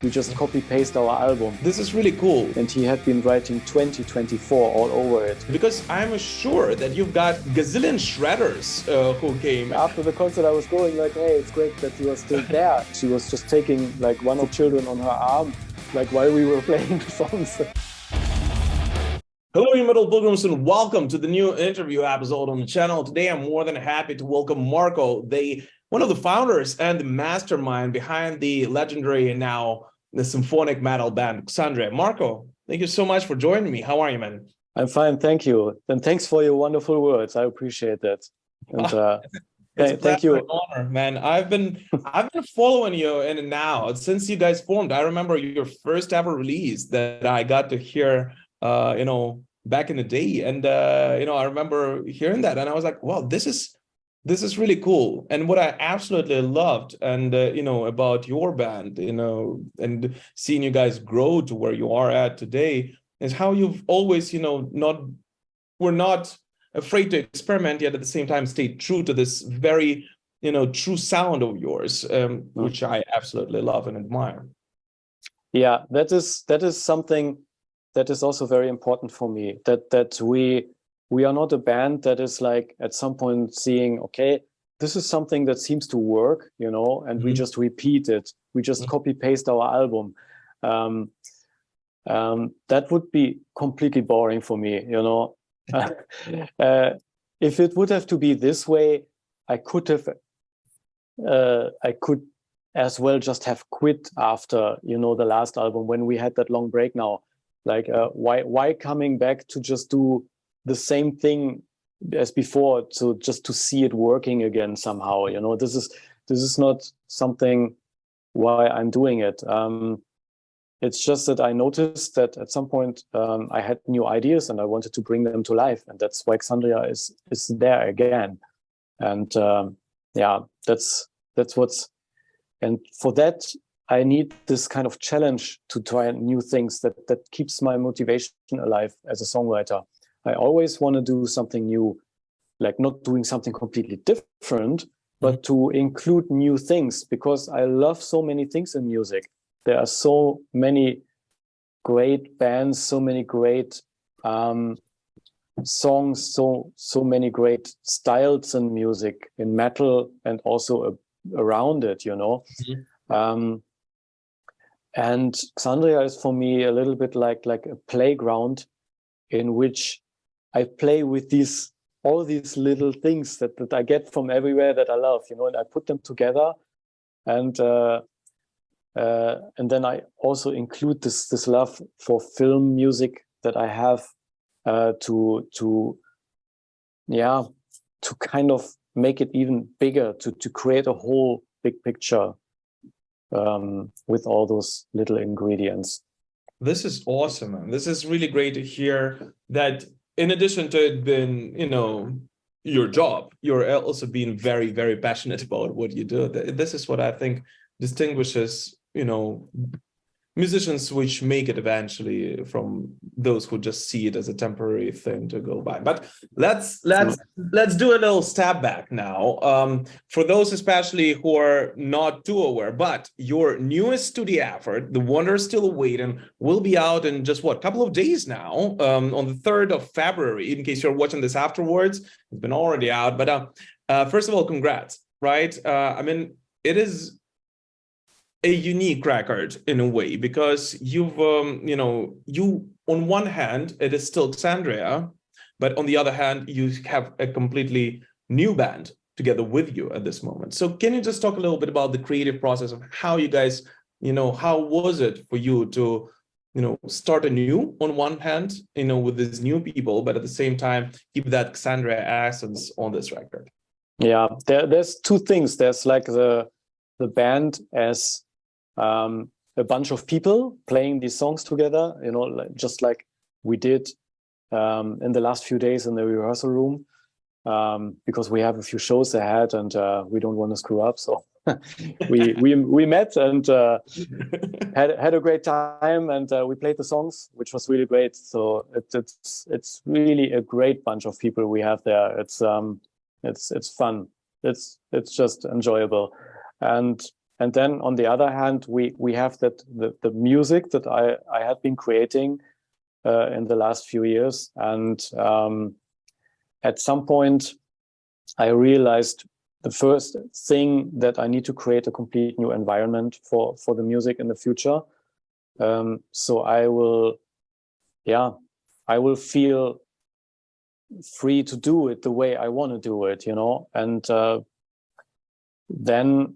we just copy paste our album. This is really cool. And he had been writing 2024 all over it. Because I'm sure that you've got gazillion shredders who came. After the concert, I was going like, hey, it's great that you are still there. She was just taking like one of the children on her arm, like while we were playing the songs. Hello, you metal pilgrims, and welcome to the new interview episode on the channel. Today, I'm more than happy to welcome Marco, one of the founders and the mastermind behind the legendary and now the symphonic metal band Xandria. Marco, thank you so much for joining me. How are you, man? I'm fine, thank you. And thanks for your wonderful words. I appreciate that. And thank you. It's an honor, man. I've been following you in and out since you guys formed. I remember your first ever release that I got to hear, back in the day, and I remember hearing that, and I was like, wow, this is really cool. And what I absolutely loved, and about your band, and seeing you guys grow to where you are at today, is how you've always, we're not afraid to experiment, yet at the same time stay true to this very, true sound of yours, which I absolutely love and admire. Yeah, that is something that is also very important for me, that we are not a band that is like at some point seeing, okay, this is something that seems to work, and we just repeat it. We just copy paste our album. That would be completely boring for me, If it would have to be this way, I could as well just have quit after, the last album when we had that long break now. Like, why coming back to just do the same thing as before, to see it working again somehow? This is not something why I'm doing it. It's just that I noticed that at some point I had new ideas and I wanted to bring them to life, and that's why Xandria is there again. And that's what's, and for that I need this kind of challenge to try new things that keeps my motivation alive as a songwriter. I always want to do something new, like not doing something completely different, but to include new things, because I love so many things in music. There are so many great bands, so many great songs, so many great styles in music, in metal, and also around it, And Xandria is for me a little bit like a playground in which I play with all these little things that I get from everywhere that I love, and I put them together, and then I also include this love for film music that I have to kind of make it even bigger, to create a whole big picture with all those little ingredients. This is awesome, man. This is really great to hear that in addition to it being, your job, you're also being very, very passionate about what you do. This is what I think distinguishes, musicians, which make it eventually from those who just see it as a temporary thing to go by. But let's do a little step back now. For those especially who are not too aware, but your newest studio effort, The Wonder Still Waiting, will be out in just a couple of days now, on the 3rd of February. In case you're watching this afterwards, it's been already out. But first of all, congrats, right? It is a unique record in a way, because you've you on one hand it is still Xandria, but on the other hand you have a completely new band together with you at this moment. So can you just talk a little bit about the creative process of how you guys, how was it for you to start anew on one hand, with these new people, but at the same time keep that Xandria essence on this record? Yeah, there's two things. There's like the band as a bunch of people playing these songs together, just like we did in the last few days in the rehearsal room, because we have a few shows ahead and we don't want to screw up. So we met and had a great time, and we played the songs, which was really great. So it's really a great bunch of people we have there. It's fun. It's just enjoyable. And And then on the other hand, we have that the music that I had been creating in the last few years. And at some point, I realized the first thing that I need to create a complete new environment for the music in the future. So I will feel free to do it the way I want to do it, and then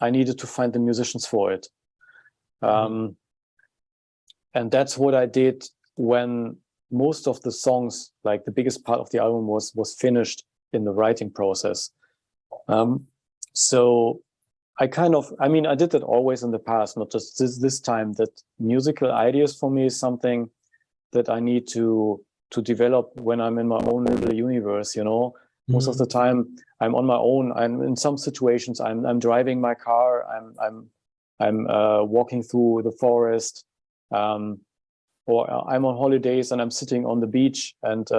I needed to find the musicians for it. And that's what I did when most of the songs, like the biggest part of the album was finished in the writing process. So I did that always in the past, not just this time, that musical ideas for me is something that I need to develop when I'm in my own little universe, Most of the time I'm on my own. I'm in some situations, I'm driving my car, I'm walking through the forest, or I'm on holidays and I'm sitting on the beach, and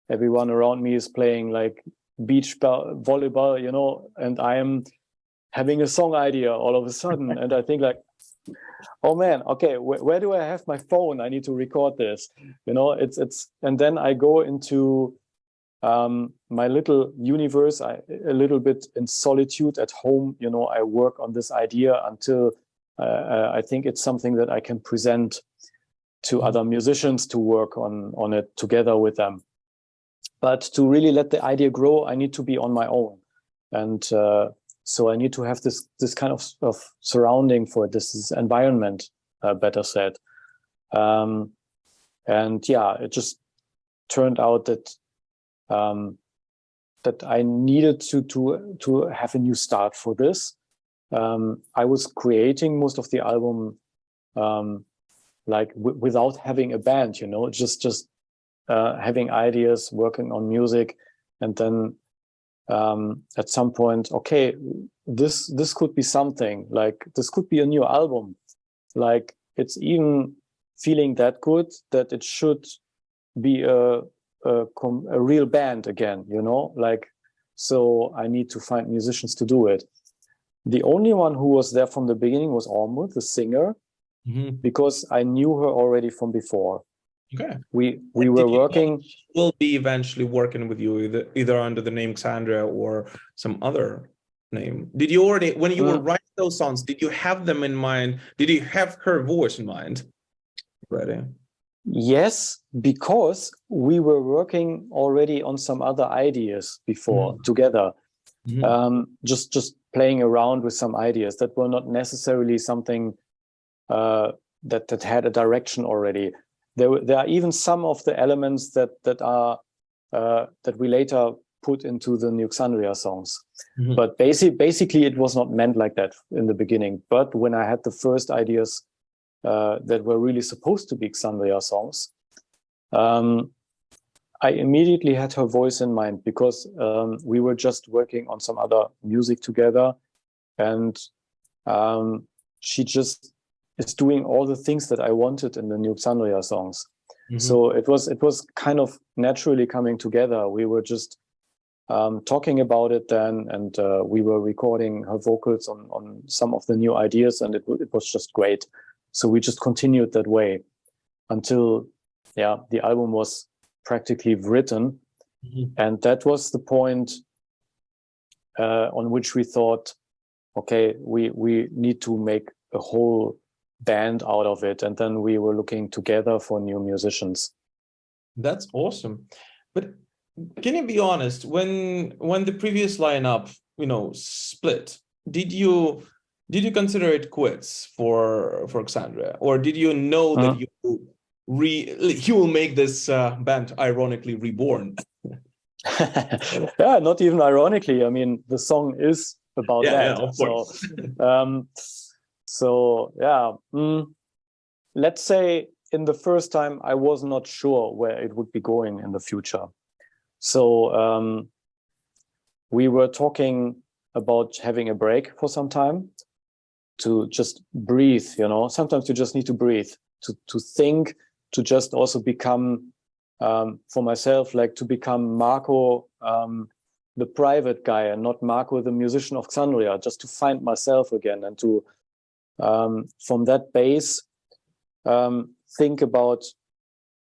everyone around me is playing like beach volleyball, and I am having a song idea all of a sudden. And I think like, oh man, okay, where do I have my phone? I need to record this, and then I go into my little universe, a little bit in solitude at home, I work on this idea until I think it's something that I can present to other musicians to work on it together with them. But to really let the idea grow, I need to be on my own. And so I need to have this kind of surrounding for it, this environment, better said. And yeah, it just turned out that that I needed to have a new start for this. I was creating most of the album without having a band, just having ideas, working on music, and then at some point, okay, this could be something, like this could be a new album, like it's even feeling that good that it should be a real band again, so I need to find musicians to do it. The only one who was there from the beginning was Ambre, the singer, because I knew her already from before. Okay. We were working. Will be eventually working with you either under the name Xandria or some other name. Did you already, when you were writing those songs, did you have them in mind? Did you have her voice in mind? Ready? Yes, because we were working already on some other ideas before together. Just playing around with some ideas that were not necessarily something that had a direction already. There are even some of the elements that we later put into the new Xandria songs. But basically it was not meant like that in the beginning. But when I had the first ideas that were really supposed to be Xandria songs, I immediately had her voice in mind, because we were just working on some other music together, and she just is doing all the things that I wanted in the new Xandria songs. So it was kind of naturally coming together. We were just talking about it then, and we were recording her vocals on some of the new ideas, and it was just great. So we just continued that way until, the album was practically written. And that was the point on which we thought, okay, we need to make a whole band out of it. And then we were looking together for new musicians. That's awesome. But can you be honest, when the previous lineup, split, did you consider it quits for Xandria, or did you know that you will make this band ironically reborn? Yeah, not even ironically. I mean, the song is about that. Yeah, of course. Let's say in the first time, I was not sure where it would be going in the future. So we were talking about having a break for some time to just breathe, Sometimes you just need to breathe, to think, to just also become, for myself, like to become Marco the private guy and not Marco, the musician of Xandria, just to find myself again and to, from that base, think about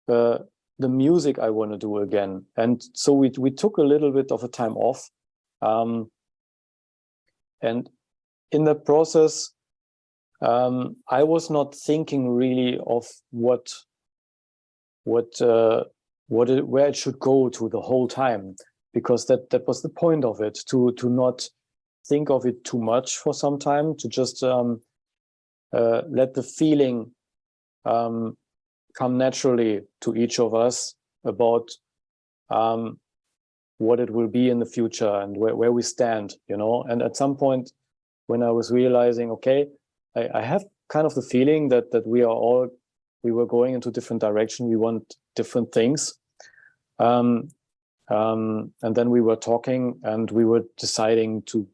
the music I want to do again. And so we took a little bit of a time off. And in the process, I was not thinking really of where it should go to the whole time, because that was the point of it, to not think of it too much for some time, to just let the feeling come naturally to each of us about what it will be in the future and where we stand, you know. And at some point, when I was realizing, okay, I have kind of the feeling that we were going into different direction. We want different things. And then we were talking and we were deciding to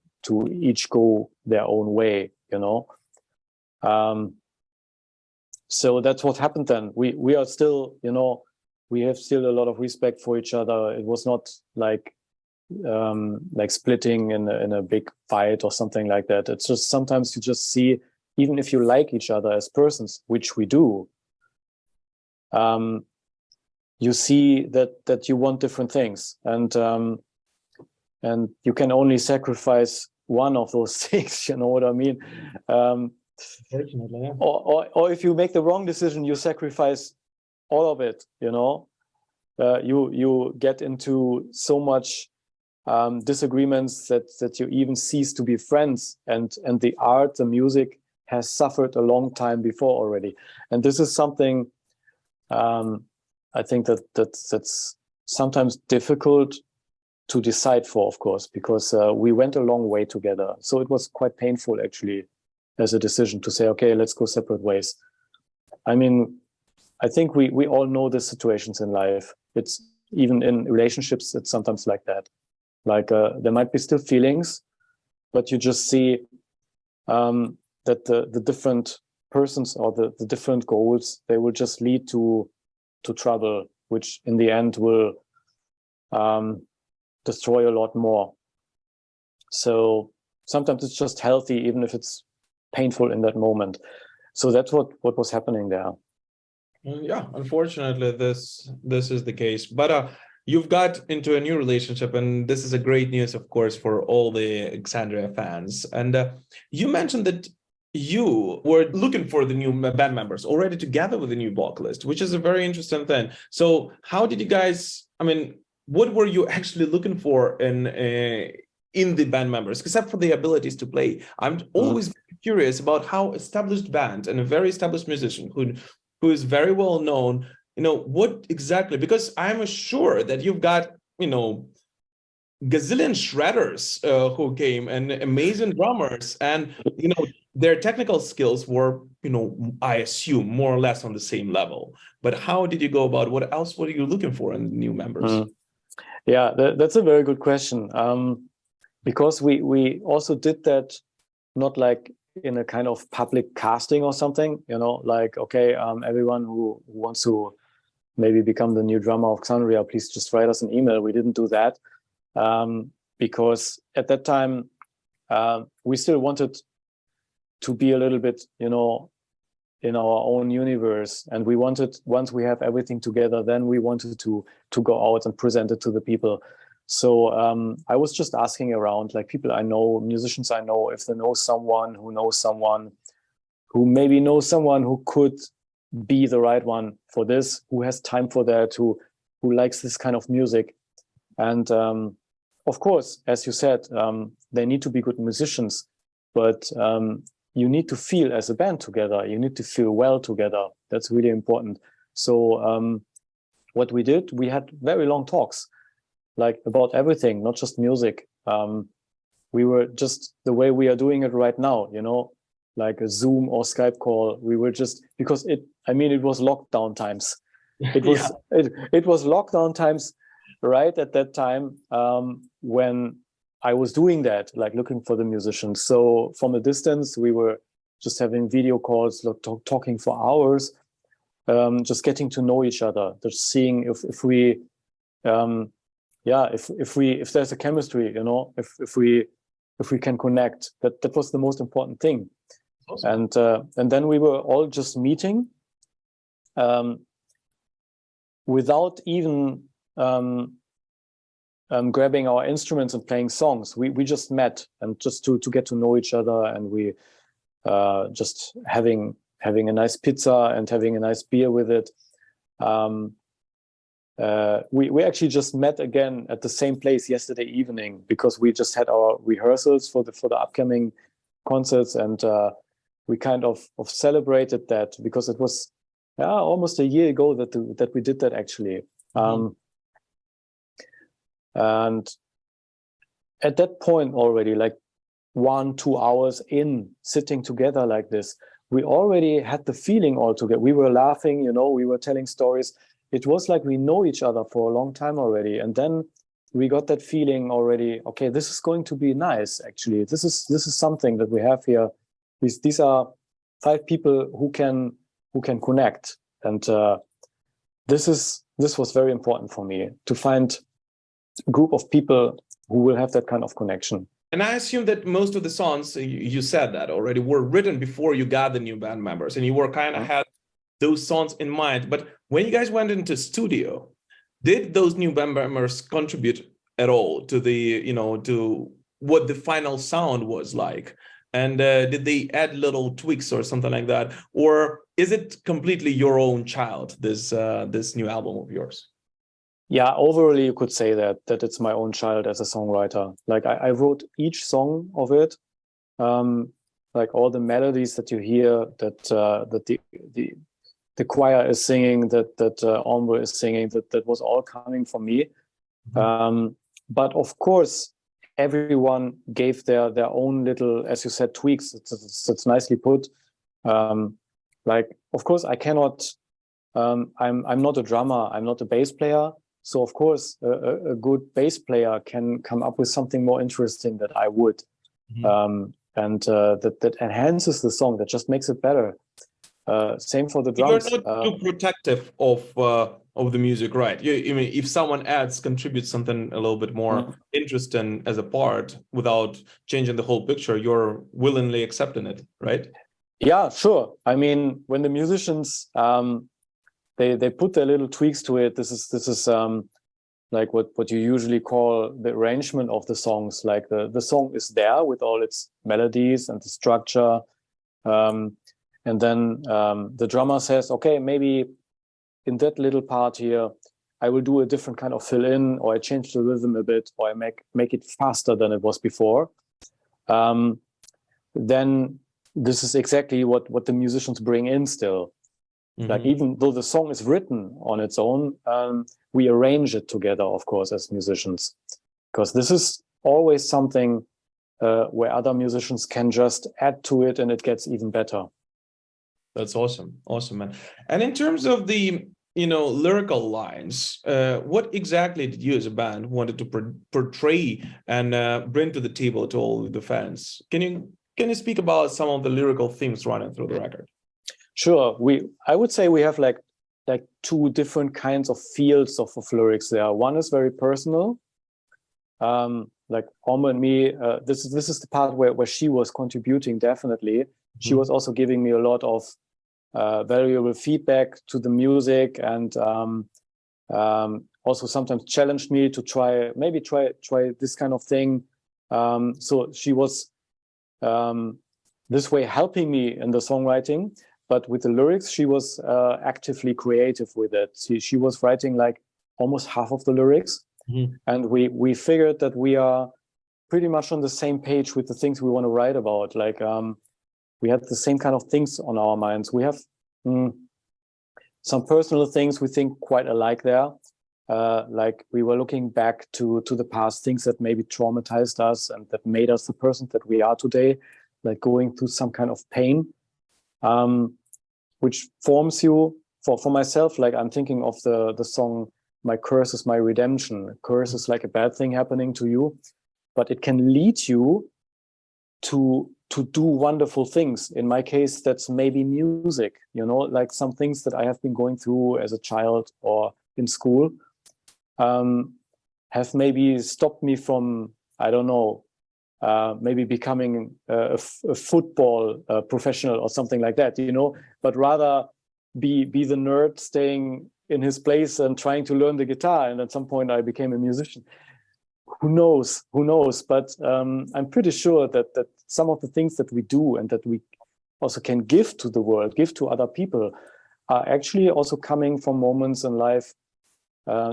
each go their own way, you know. So that's what happened then. We are still, you know, we have still a lot of respect for each other. It was not like splitting in a big fight or something like that. It's just sometimes you just see, even if you like each other as persons, which we do, you see that you want different things, and you can only sacrifice one of those things. You know what I mean? Fortunately, yeah. Or if you make the wrong decision, you sacrifice all of it. You know, you get into so much disagreements that you even cease to be friends, and the art, the music, has suffered a long time before already. And this is something I think that's sometimes difficult to decide for, of course, because we went a long way together. So it was quite painful, actually, as a decision to say, okay, let's go separate ways. I mean, I think we all know the situations in life. It's even in relationships, it's sometimes like that. Like there might be still feelings, but you just see that the different persons or the different goals, they will just lead to trouble, which in the end will destroy a lot more. So sometimes it's just healthy, even if it's painful in that moment. So that's what was happening there. Yeah, unfortunately, this is the case. But you've got into a new relationship, and this is a great news, of course, for all the Xandria fans. And you mentioned that you were looking for the new band members already together with the new vocalist, which is a very interesting thing. So how did you guys, I mean, what were you actually looking for in the band members, except for the abilities to play? I'm always curious about how established band and a very established musician who is very well known, you know, what exactly, because I'm sure that you've got, you know, gazillion shredders who came, and amazing drummers, and, you know, their technical skills were, you know, I assume more or less on the same level. But how did you go about, what else were you looking for in new members? Yeah, that's a very good question. Because we also did that, not like in a kind of public casting or something, you know, like, okay, everyone who wants to maybe become the new drummer of Xandria, please just write us an email. We didn't do that because at that time we still wanted to be a little bit, you know, in our own universe, and we wanted, once we have everything together, then we wanted to go out and present it to the people. So I was just asking around, like people I know, musicians I know, if they know someone who knows someone who maybe knows someone who could be the right one for this, who has time for that, who likes this kind of music. And of course, as you said, they need to be good musicians, but you need to feel as a band together. You need to feel well together. That's really important. So what we did, we had very long talks, like about everything, not just music. We were just the way we are doing it right now, you know, like a Zoom or Skype call. We were just, because it was lockdown times. It was it was lockdown times right at that time when I was doing that, like looking for the musicians. So from a distance, we were just having video calls, talking for hours, just getting to know each other, just seeing if we yeah, if there's a chemistry, you know, if we can connect, that was the most important thing. Awesome. And then we were all just meeting without even grabbing our instruments and playing songs. We just met, and just to get to know each other, and we just having a nice pizza and having a nice beer with it. We actually just met again at the same place yesterday evening, because we just had our rehearsals for the upcoming concerts, and we kind of celebrated that, because it was almost a year ago that we did that, actually. And at that point already, like 1-2 hours in, sitting together like this, we already had the feeling all together. We were laughing, you know, we were telling stories. It was like we know each other for a long time already. And then we got that feeling already, okay, this is going to be nice, actually. This is something that we have here. These are 5 people who can connect. And this was very important for me, to find a group of people who will have that kind of connection. And I assume that most of the songs, you said that already, were written before you got the new band members, and you were kind of had those songs in mind. But when you guys went into studio, did those new band members contribute at all to the, you know, to what the final sound was like? And did they add little tweaks or something like that? Or is it completely your own child, this new album of yours? Yeah, overall, you could say that it's my own child as a songwriter. Like I wrote each song of it, like all the melodies that you hear, that the choir is singing, that Ambre is singing, that was all coming from me. But of course, everyone gave their own little, as you said, tweaks. It's nicely put. Like, of course, I cannot. I'm not a drummer. I'm not a bass player. So of course, a good bass player can come up with something more interesting that I would, and that enhances the song. That just makes it better. Same for the drums. You're not too protective of the music, right? I mean, if someone contributes something a little bit more interesting as a part without changing the whole picture, you're willingly accepting it, right? Yeah, sure. I mean, when the musicians they put their little tweaks to it. This is like what you usually call the arrangement of the songs. Like the song is there with all its melodies and the structure, and then the drummer says, okay, maybe in that little part here, I will do a different kind of fill in, or I change the rhythm a bit, or I make it faster than it was before. Then this is exactly what the musicians bring in still. Like, even though the song is written on its own, we arrange it together, of course, as musicians, because this is always something where other musicians can just add to it, and it gets even better. That's awesome. Awesome, man. And in terms of the, lyrical lines, what exactly did you as a band wanted to portray and bring to the table to all the fans? Can you speak about some of the lyrical themes running through the record? Sure. I would say we have like 2 different kinds of fields of lyrics there. One is very personal. Like Ambre and me, this is the part where she was contributing, definitely. She was also giving me a lot of valuable feedback to the music, and also sometimes challenged me to try this kind of thing. So she was this way helping me in the songwriting. But with the lyrics, she was actively creative with it. She was writing like almost half of the lyrics. And we figured that we are pretty much on the same page with the things we want to write about. Like we had the same kind of things on our minds. We have some personal things we think quite alike there. Like we were looking back to the past, things that maybe traumatized us and that made us the person that we are today, like going through some kind of pain. Which forms you. For myself, like I'm thinking of the song "My Curse is My Redemption." Curse is like a bad thing happening to you, but it can lead you to do wonderful things. In my case, that's maybe music, like some things that I have been going through as a child or in school. have maybe stopped me from, I don't know, maybe becoming a football professional or something like that, you know, but rather be the nerd staying in his place and trying to learn the guitar. And at some point I became a musician. Who knows? But I'm pretty sure that some of the things that we do and that we also can give to the world, give to other people, are actually also coming from moments in life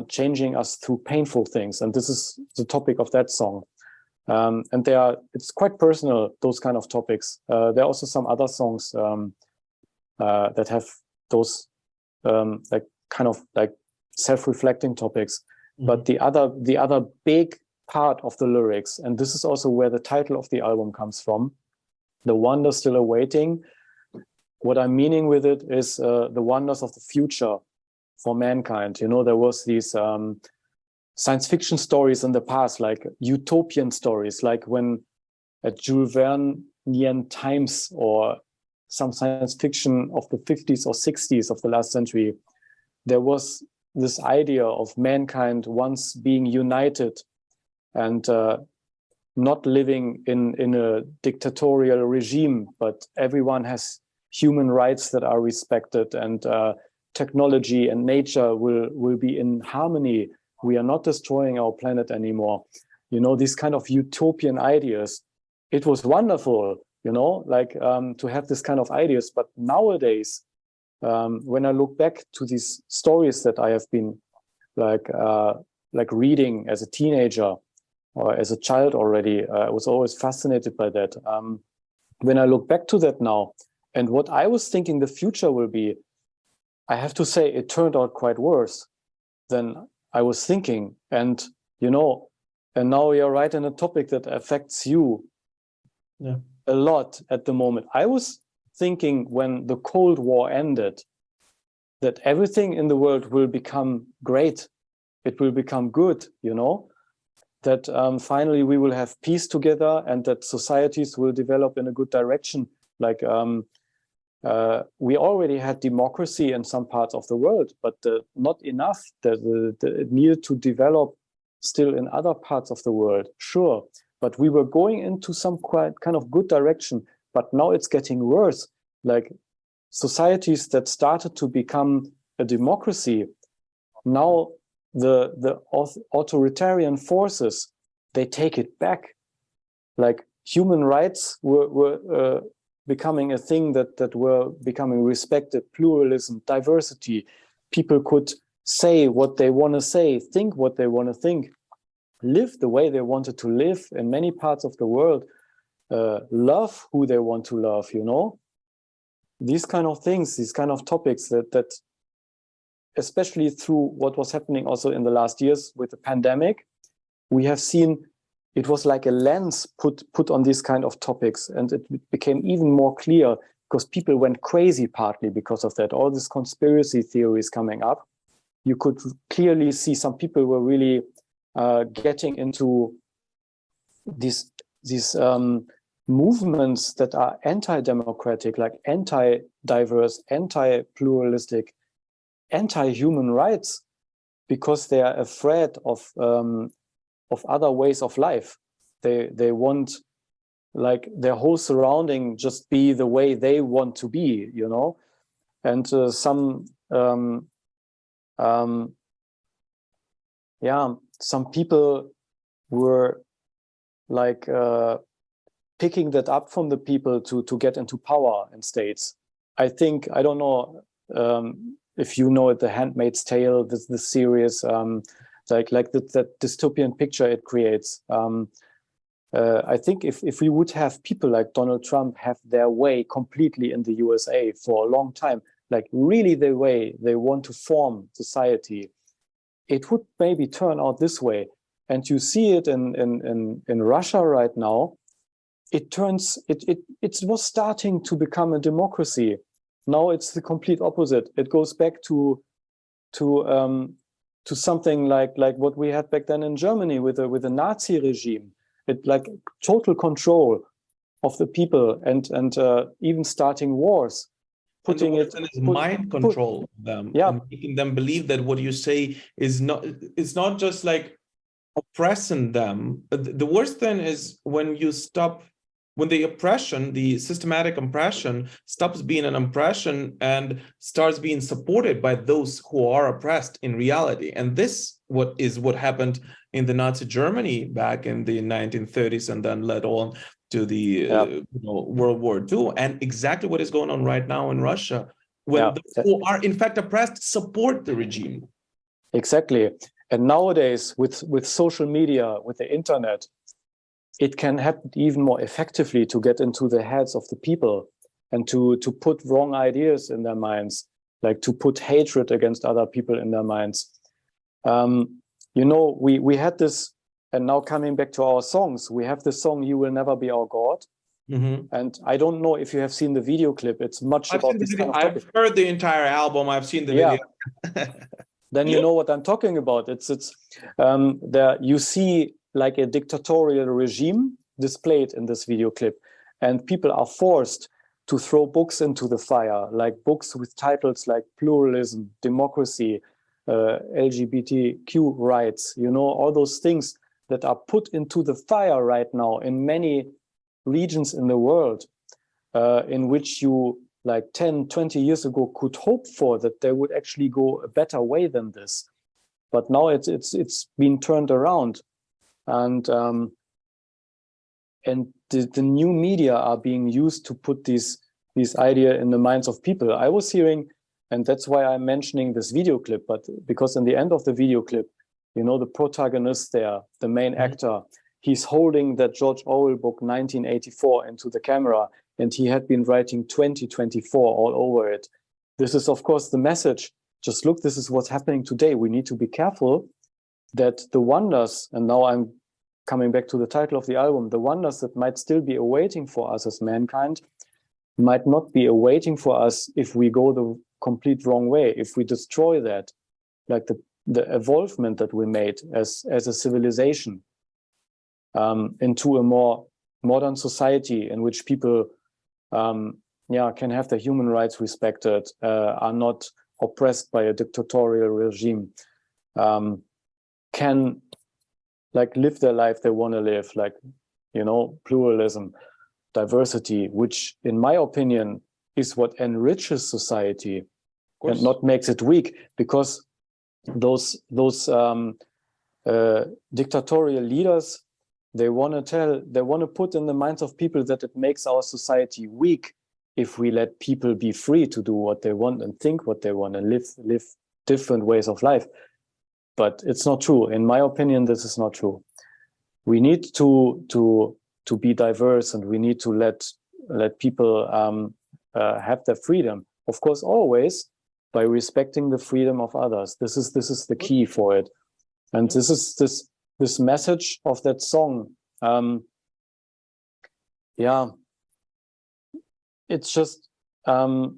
changing us through painful things. And this is the topic of that song. And it's quite personal, those kind of topics. There are also some other songs that have those like kind of like self-reflecting topics. Mm-hmm. But the other big part of the lyrics, and this is also where the title of the album comes from, The Wonder Still Awaiting. What I'm meaning with it is the wonders of the future for mankind. You know, there was these science fiction stories in the past, like utopian stories, like when at Jules Vernean times or some science fiction of the 50s or 60s of the last century, there was this idea of mankind once being united and not living in a dictatorial regime, but everyone has human rights that are respected, and technology and nature will be in harmony. We are not destroying our planet anymore. You know, these kind of utopian ideas. It was wonderful, you know, like to have this kind of ideas. But nowadays, when I look back to these stories that I have been like reading as a teenager or as a child already, I was always fascinated by that. When I look back to that now, and what I was thinking the future will be, I have to say it turned out quite worse than I was thinking. And, you know, and now you're right in a topic that affects you a lot at the moment. I was thinking when the Cold War ended that everything in the world will become great. It will become good, you know, that finally we will have peace together and that societies will develop in a good direction. Like we already had democracy in some parts of the world, but not enough. It needed to develop still in other parts of the world, sure. But we were going into some quite kind of good direction. But now it's getting worse. Like societies that started to become a democracy, now the authoritarian forces, they take it back. Like human rights were becoming a thing that were becoming respected, pluralism, diversity. People could say what they want to say, think what they want to think, live the way they wanted to live in many parts of the world, love who they want to love, you know? These kind of things, these kind of topics that especially through what was happening also in the last years with the pandemic, we have seen it was like a lens put on these kind of topics, and it became even more clear because people went crazy partly because of that. All these conspiracy theories coming up, you could clearly see some people were really getting into these movements that are anti-democratic, like anti-diverse, anti-pluralistic, anti-human rights, because they are afraid of other ways of life. They want like their whole surrounding just be the way they want to be, you know. And some people were like picking that up from the people to get into power in states. I think, I don't know if you know it, The Handmaid's Tale, this series, like that dystopian picture it creates. I think if we would have people like Donald Trump have their way completely in the USA for a long time, like really the way they want to form society, it would maybe turn out this way. And you see it in Russia right now. It was starting to become a democracy. Now it's the complete opposite. It goes back to something like what we had back then in Germany with the Nazi regime. It like total control of the people and even starting wars. Putting it is mind control of them, and making them believe that what you say is not. It's not just like oppressing them. The worst thing is when you stop, when the oppression, the systematic oppression stops being an oppression and starts being supported by those who are oppressed in reality. And this what happened in the Nazi Germany back in the 1930s and then led on to the World War II, and exactly what is going on right now in Russia, when those who are in fact oppressed support the regime. Exactly. And nowadays, with social media, with the internet, it can happen even more effectively to get into the heads of the people and to put wrong ideas in their minds, like to put hatred against other people in their minds. We had this, and now coming back to our songs, we have the song "You Will Never Be Our God." Mm-hmm. And I don't know if you have seen the video clip. It's much about this kind of topic. I've heard the entire album. I've seen the video. Then you know what I'm talking about. It's there you see like a dictatorial regime displayed in this video clip, and people are forced to throw books into the fire, like books with titles like pluralism, democracy, LGBTQ rights, all those things that are put into the fire right now in many regions in the world, in which you, like 10, 20 years ago, could hope for that they would actually go a better way than this. But now it's been turned around, and the new media are being used to put these ideas in the minds of people. I was hearing, and that's why I'm mentioning this video clip, but because in the end of the video clip, the protagonist there, the main actor, he's holding that George Orwell book 1984 into the camera, and he had been writing 2024 all over it. This is, of course, the message. Just look, this is what's happening today. We need to be careful that the wonders, and now I'm coming back to the title of the album, the wonders that might still be awaiting for us as mankind might not be awaiting for us if we go the complete wrong way, if we destroy that, like the evolvement that we made as a civilization, into a more modern society in which people can have their human rights respected, are not oppressed by a dictatorial regime, can live their life they want to live, pluralism, diversity, which in my opinion is what enriches society and not makes it weak, because those dictatorial leaders, they want to put in the minds of people that it makes our society weak if we let people be free to do what they want and think what they want and live different ways of life. But it's not true. In my opinion, this is not true. We need to be diverse, and we need to let people have their freedom. Of course, always by respecting the freedom of others. This is the key for it. And this is this message of that song. It's just You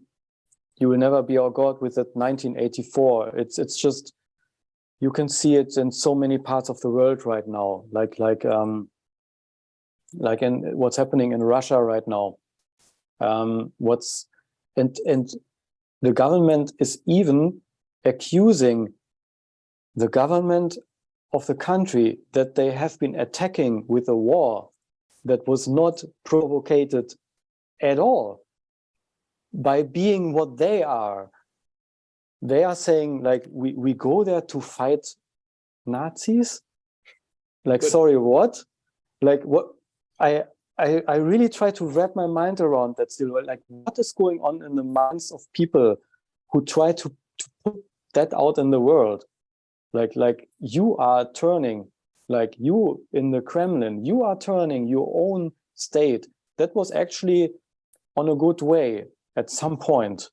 Will Never Be Our God with that 1984. It's just, you can see it in so many parts of the world right now, like in what's happening in Russia right now. And the government is even accusing the government of the country that they have been attacking with a war that was not provoked at all by being what they are. They are saying, we go there to fight Nazis? Sorry, what? What? I really try to wrap my mind around that still. What is going on in the minds of people who try to put that out in the world? You are turning, you in the Kremlin, you are turning your own state that was actually on a good way at some point.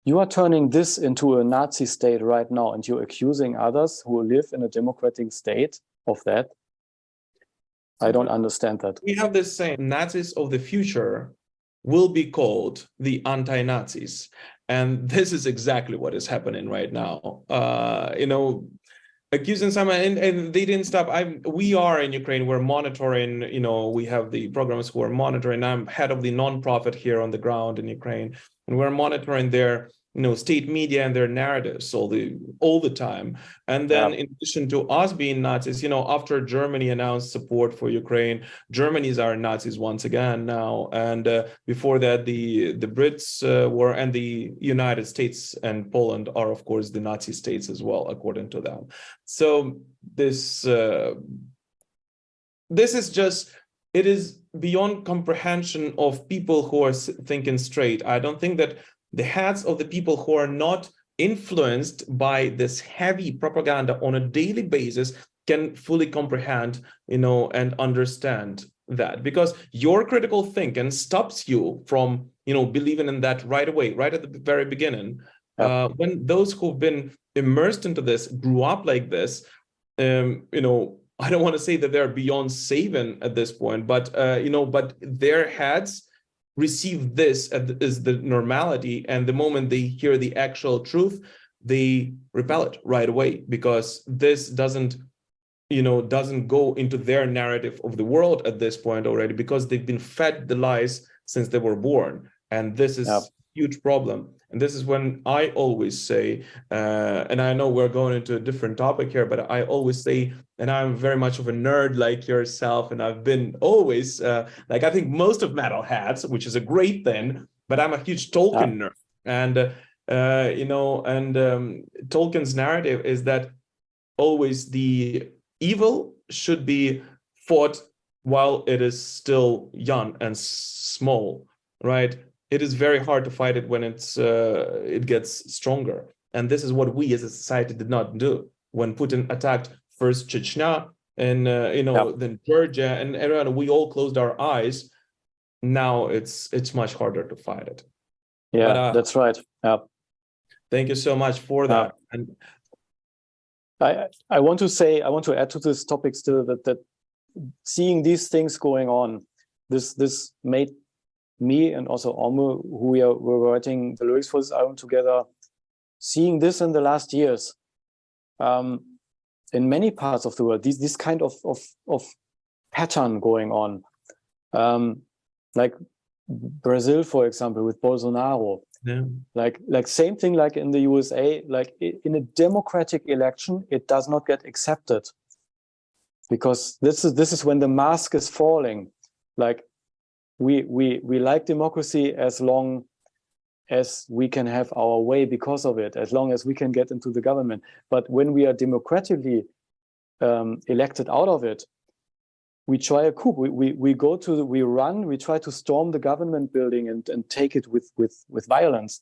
You are turning this into a Nazi state right now, and you're accusing others who live in a democratic state of that. I don't understand that. We have this saying, Nazis of the future will be called the anti-Nazis. And this is exactly what is happening right now. Accusing someone, and they didn't stop. We are in Ukraine, we're monitoring, we have the programs who are monitoring. I'm head of the nonprofit here on the ground in Ukraine, and we're monitoring their state media and their narratives all the time. And then in addition to us being Nazis, after Germany announced support for Ukraine, Germany's our Nazis once again now. And before that, the Brits were, and the United States and Poland are, of course, the Nazi states as well, according to them. So this is just, it is beyond comprehension of people who are thinking straight. I don't think that the heads of the people who are not influenced by this heavy propaganda on a daily basis can fully comprehend, and understand that, because your critical thinking stops you from, believing in that right away, right at the very beginning. When those who've been immersed into this grew up like this, I don't want to say that they're beyond saving at this point, but but their heads receive this as the normality, and the moment they hear the actual truth, they repel it right away, because this doesn't go into their narrative of the world at this point already, because they've been fed the lies since they were born, and this is a huge problem. And this is when I always say, and I know we're going into a different topic here, but I always say, and I'm very much of a nerd like yourself, and I've been always, I think most of metalheads, which is a great thing, but I'm a huge Tolkien nerd. And, Tolkien's narrative is that always the evil should be fought while it is still young and small, right? It is very hard to fight it when it gets stronger. And this is what we as a society did not do. When Putin attacked first Chechnya and then Georgia and everyone, we all closed our eyes. Now it's much harder to fight it. Yeah, that's right. Thank you so much for that. And I want to add to this topic still that seeing these things going on, this made me and also Ambre, who were writing the lyrics for this album together, seeing this in the last years, in many parts of the world, this kind of pattern going on, like Brazil, for example, with Bolsonaro, like same thing like in the USA, like in a democratic election, it does not get accepted, because this is when the mask is falling. Like we like democracy as long as we can have our way because of it, as long as we can get into the government. But when we are democratically elected out of it, we try a coup. We try to storm the government building and take it with violence.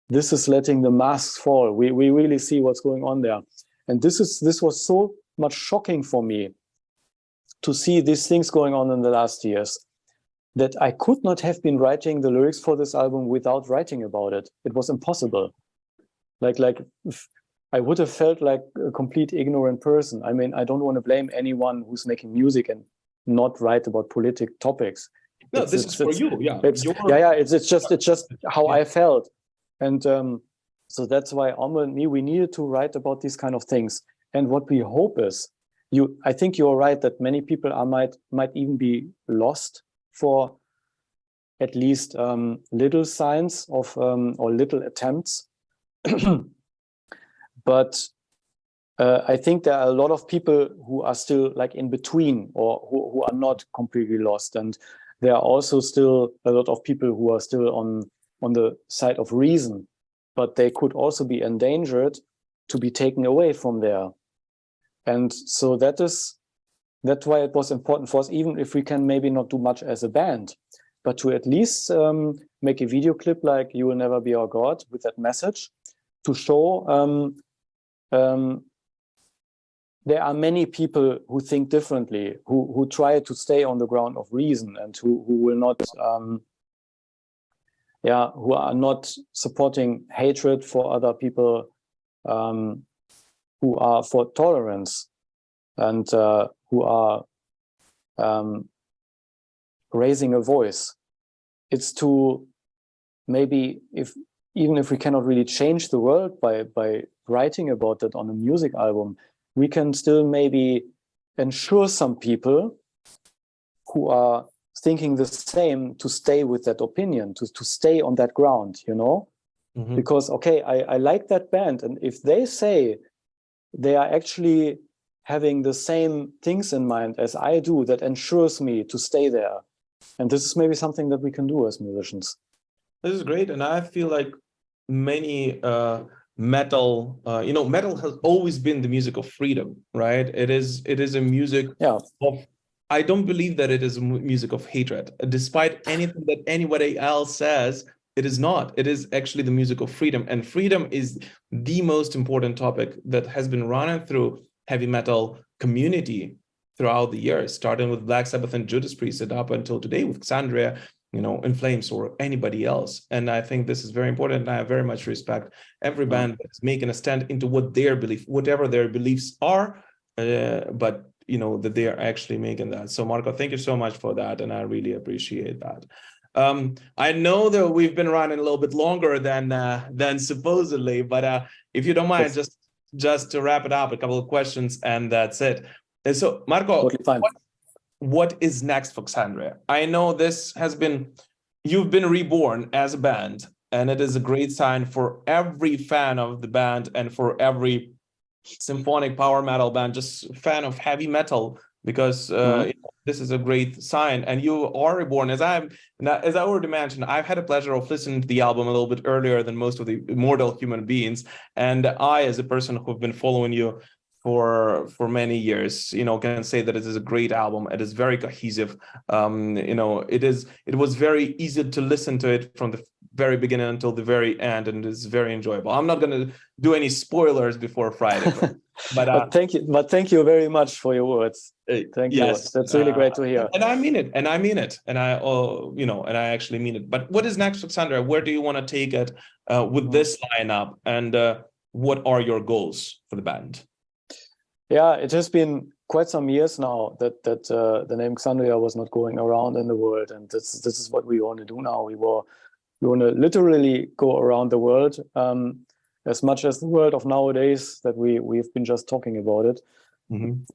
This is letting the masks fall. We really see what's going on there. And this was so much shocking for me to see these things going on in the last years, that I could not have been writing the lyrics for this album without writing about it. It was impossible. Like I would have felt like a complete ignorant person. I mean, I don't want to blame anyone who's making music and not write about politic topics. No, this is for you. Yeah, it's just how I felt, and so that's why Ambre and me, we needed to write about these kind of things. And what we hope is, I think you're right that many people might even be lost for at least little signs of or little attempts. But I think there are a lot of people who are still like in between, or who are not completely lost. And there are also still a lot of people who are still on the side of reason, but they could also be endangered to be taken away from there. And so that's why it was important for us, even if we can maybe not do much as a band, but to at least make a video clip like "You Will Never Be Our God" with that message, to show there are many people who think differently, who try to stay on the ground of reason, and who will not, who are not supporting hatred for other people, who are for tolerance, and who are raising a voice. It's to maybe, even if we cannot really change the world by writing about that on a music album, we can still maybe ensure some people who are thinking the same to stay with that opinion, to stay on that ground, you know? because, okay, I like that band. And if they say they are actually having the same things in mind as I do, that ensures me to stay there. And this is maybe something that we can do as musicians. This is great. And I feel like many metal, metal has always been the music of freedom, right? It is a music of, I don't believe that it is a music of hatred. Despite anything that anybody else says, it is not. It is actually the music of freedom. And freedom is the most important topic that has been running through heavy metal community throughout the years, starting with Black Sabbath and Judas Priest and up until today with Xandria, In Flames or anybody else. And I think this is very important. And I very much respect every band that's making a stand into whatever their beliefs are, but that they are actually making that. So Marco, thank you so much for that. And I really appreciate that. I know that we've been running a little bit longer than supposedly, but if you don't mind, just to wrap it up, a couple of questions and that's it. And so Marco, totally fine. What is next for Xandria? I know you've been reborn as a band, and it is a great sign for every fan of the band and for every symphonic power metal band, just fan of heavy metal, because this is a great sign. And you are reborn. As I already mentioned, I've had the pleasure of listening to the album a little bit earlier than most of the mortal human beings. And I, as a person who've been following you for many years, can say that it is a great album. It is very cohesive. It was very easy to listen to it from the very beginning until the very end, and it's very enjoyable. I'm not going to do any spoilers before Friday, but thank you very much for your words. Thank you. That's really great to hear. And I mean it. And I actually mean it. But what is next for Xandria? Where do you want to take it with this lineup? And what are your goals for the band? Yeah, it has been quite some years now that the name Xandria was not going around in the world, and this is what we want to do now. We want to literally go around the world, as much as the world of nowadays that we've been just talking about it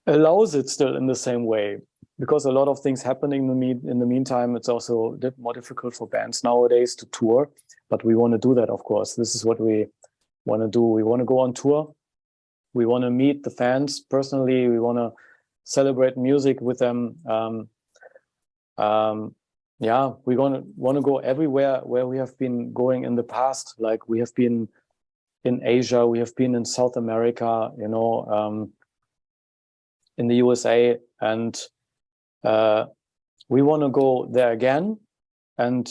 allows it still in the same way, because a lot of things happening in the meantime. It's also more difficult for bands nowadays to tour, but we want to do that, of course. This is what we want to do. We want to go on tour. We want to meet the fans personally. We want to celebrate music with them. We want to go everywhere where we have been going in the past. Like we have been in Asia, we have been in South America, in the USA, and we want to go there again and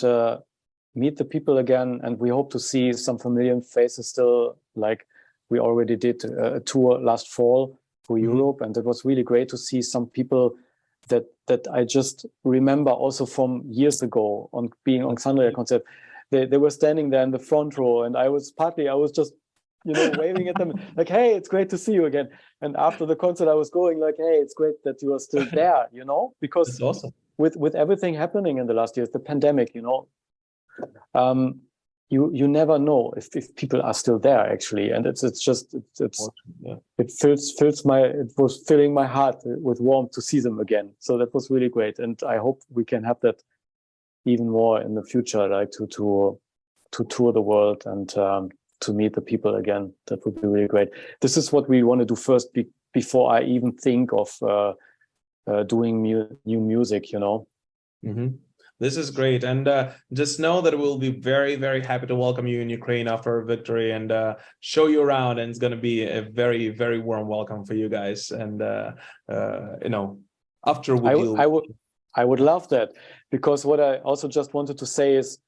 meet the people again. And we hope to see some familiar faces still, like we already did a tour last fall for Europe, and it was really great to see some people that I just remember also from years ago on being on Xandria concert. They were standing there in the front row, and I was just waving at them like, hey, it's great to see you again. And after the concert I was going like, hey, it's great that you are still there, because that's awesome. With everything happening in the last years, the pandemic, you never know if people are still there actually, and it was filling my heart with warmth to see them again. So that was really great, and I hope we can have that even more in the future, like to tour the world and to meet the people again. That would be really great. This is what we want to do first before I even think of doing new music. This is great. And just know that we'll be very, very happy to welcome you in Ukraine after victory and show you around. And it's going to be a very, very warm welcome for you guys. And, after I would love that, because what I also just wanted to say is,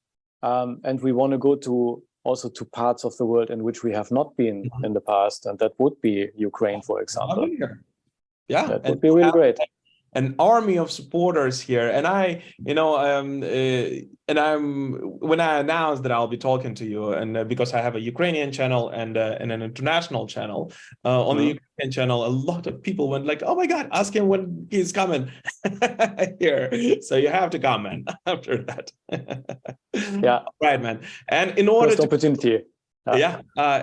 and we want to go to parts of the world in which we have not been in the past. And that would be Ukraine, for example. Yeah. That would be really great. An army of supporters here, and when I announced that I'll be talking to you, and because I have a Ukrainian channel and an international channel, on the Ukrainian channel, a lot of people went like, "Oh my God, ask him when he's coming here." So you have to come, man. After that, yeah, right, man. And in order first opportunity.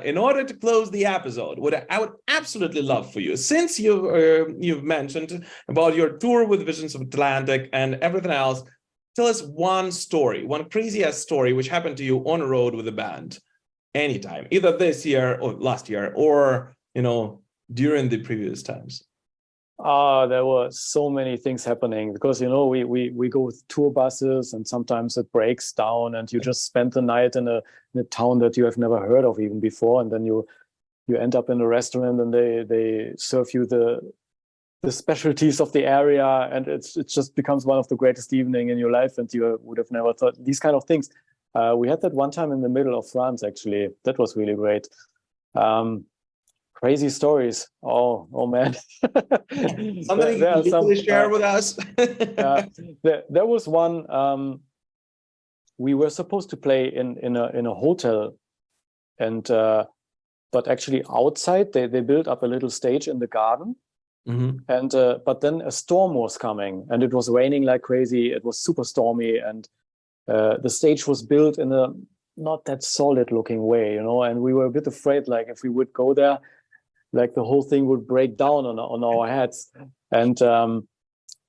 In order to close the episode, what I would absolutely love for you, since you've mentioned about your tour with Visions of Atlantic and everything else, tell us one crazy-ass story which happened to you on the road with the band. anytime, either this year or last year, or during the previous times? There were so many things happening because we go with tour buses, and sometimes it breaks down, and you just spend the night in a town that you have never heard of even before, and then you end up in a restaurant, and they serve you the specialties of the area, and it just becomes one of the greatest evening in your life, and you would have never thought these kind of things. We had that one time in the middle of France, actually. That was really great. Crazy stories. Oh man. Something you can share with us? There was one. We were supposed to play in a hotel, and but actually outside they built up a little stage in the garden. Mm-hmm. And but then a storm was coming, and it was raining like crazy. It was super stormy, and the stage was built in a not that solid looking way, and we were a bit afraid, like if we would go there, like the whole thing would break down on our heads. And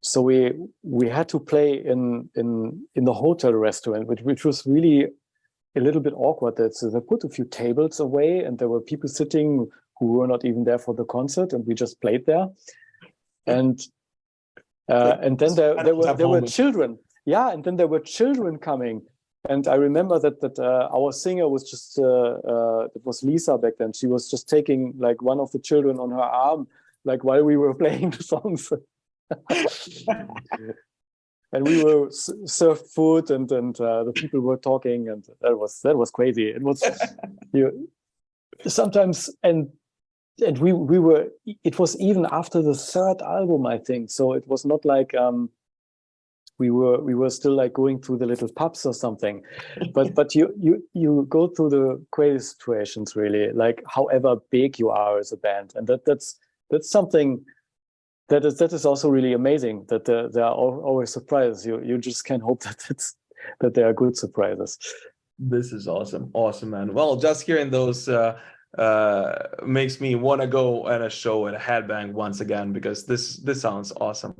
so we had to play in the hotel restaurant, which was really a little bit awkward. So they put a few tables away, and there were people sitting who were not even there for the concert, and we just played there. And then there were children. Yeah, and then there were children coming. And I remember that our singer was just, it was Lisa back then. She was just taking like one of the children on her arm, like while we were playing the songs. And we were served food, and the people were talking, and that was crazy. It was sometimes, and we were. It was even after the third album, I think. So it was not like we were still like going through the little pubs or something, but you go through the crazy situations, really, like however big you are as a band, and that's something that is also really amazing, that there are always surprises. You just can't hope that there are good surprises. This is awesome, man. Well, just hearing those makes me want to go at a show at a headbang once again, because this sounds awesome.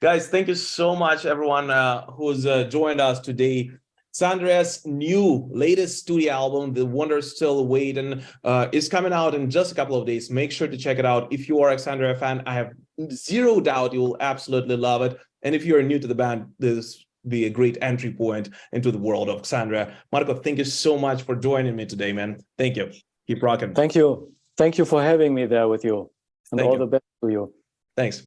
Guys, thank you so much, everyone who's joined us today. Xandria's latest studio album, The Wonder's Still Waiting, is coming out in just a couple of days. Make sure to check it out. If you are a Xandria fan, I have zero doubt you will absolutely love it. And if you're new to the band, this will be a great entry point into the world of Xandria. Marco, thank you so much for joining me today, man. Thank you. Keep rocking. Thank you. Thank you for having me there with you. And all the best to you. Thanks.